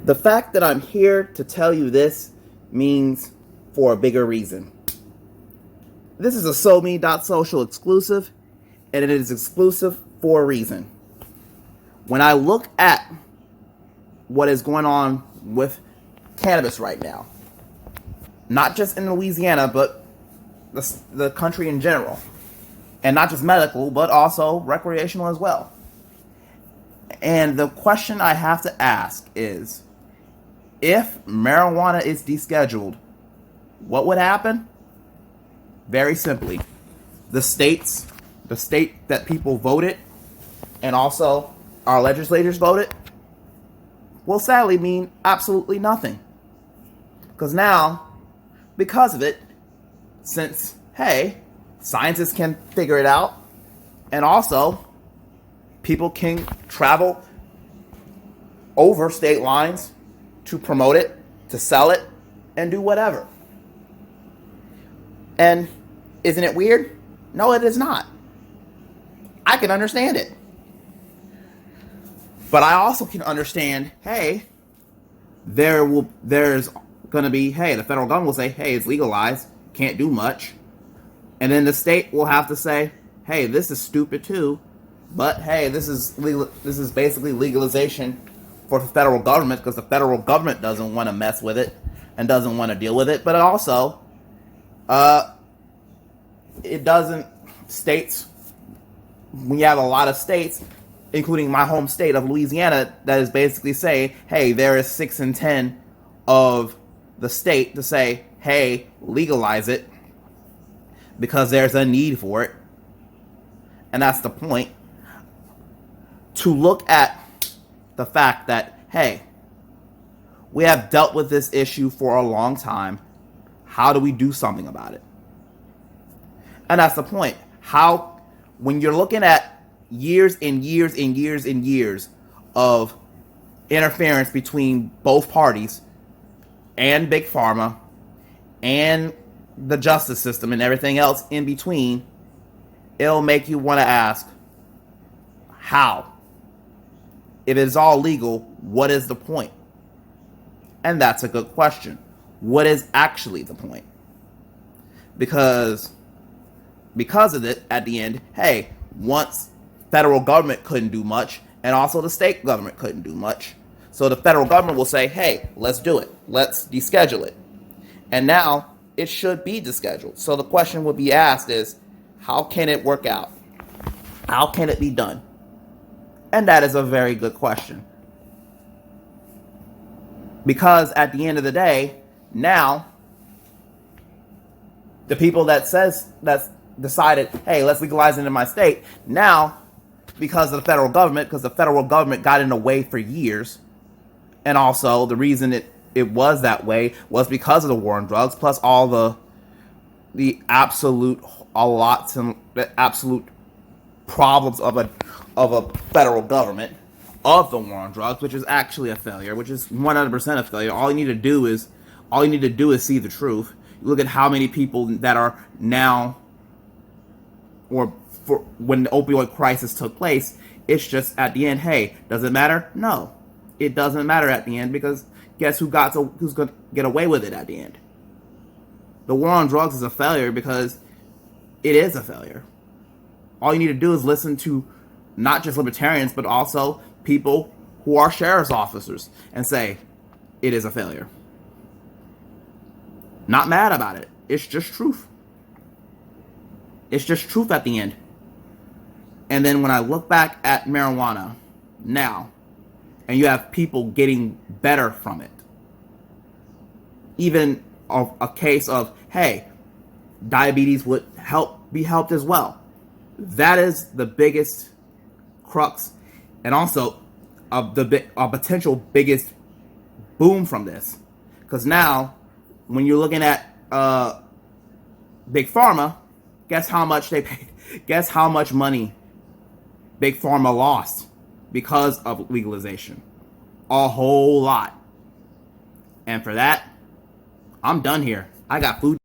The fact that I'm here to tell you this means for a bigger reason. This is a SoMee.social exclusive, and it is exclusive for a reason. When I look at what is going on with cannabis right now, not just in Louisiana, but the country in general, and not just medical, but also recreational as well. And the question I have to ask is, if marijuana is descheduled, what would happen? Very simply, the state that people voted, and also our legislators voted, will sadly mean absolutely nothing. Because now, because of it, since, hey, scientists can figure it out, and also people can travel over state lines to promote it, to sell it, and do whatever. And isn't it weird? No, it is not. I can understand it. But I also can understand, hey, there's going to be, hey, the federal government will say, hey, it's legalized, can't do much. And then the state will have to say, hey, this is stupid too, but hey, this is legal. This is basically legalization for the federal government, because the federal government doesn't want to mess with it and doesn't want to deal with it. But it also, it doesn't, states, when you have a lot of states, including my home state of Louisiana, that is basically saying, hey, there is 6 in 10 of the state to say, hey, legalize it, because there's a need for it. And that's the point. To look at the fact that, hey, we have dealt with this issue for a long time. How do we do something about it? And that's the point. How, when you're looking at years and years and years and years of interference between both parties and Big Pharma and the justice system and everything else in between, it'll make you want to ask, how? If it's all legal, what is the point? And that's a good question. What is actually the point? Because of it, at the end, hey, once federal government couldn't do much, and also the state government couldn't do much, so the federal government will say, hey, let's do it. Let's deschedule it. And now it should be descheduled. So the question would be asked is, how can it work out? How can it be done? And that is a very good question. Because at the end of the day, now, the people that's decided, hey, let's legalize it in my state, now, because of the federal government, because the federal government got in the way for years, and also the reason it was that way was because of the war on drugs, plus all the absolute problems of a federal government, of the war on drugs, which is actually a failure, which is 100% a failure. All you need to do is see the truth. You look at how many people that are now, or for when the opioid crisis took place, it's just at the end, hey, does it matter? No, it doesn't matter at the end, because guess who's going to get away with it at the end? The war on drugs is a failure because it is a failure. All you need to do is listen to not just libertarians, but also people who are sheriff's officers and say, it is a failure. Not mad about it. It's just truth. It's just truth at the end. And then when I look back at marijuana now, and you have people getting better from it, even a case of, hey, diabetes would be helped as well. That is the biggest crux, and also a potential biggest boom from this. Because now, when you're looking at Big Pharma, guess how much they paid? Guess how much money Big Pharma lost because of legalization? A whole lot. And for that, I'm done here. I got food.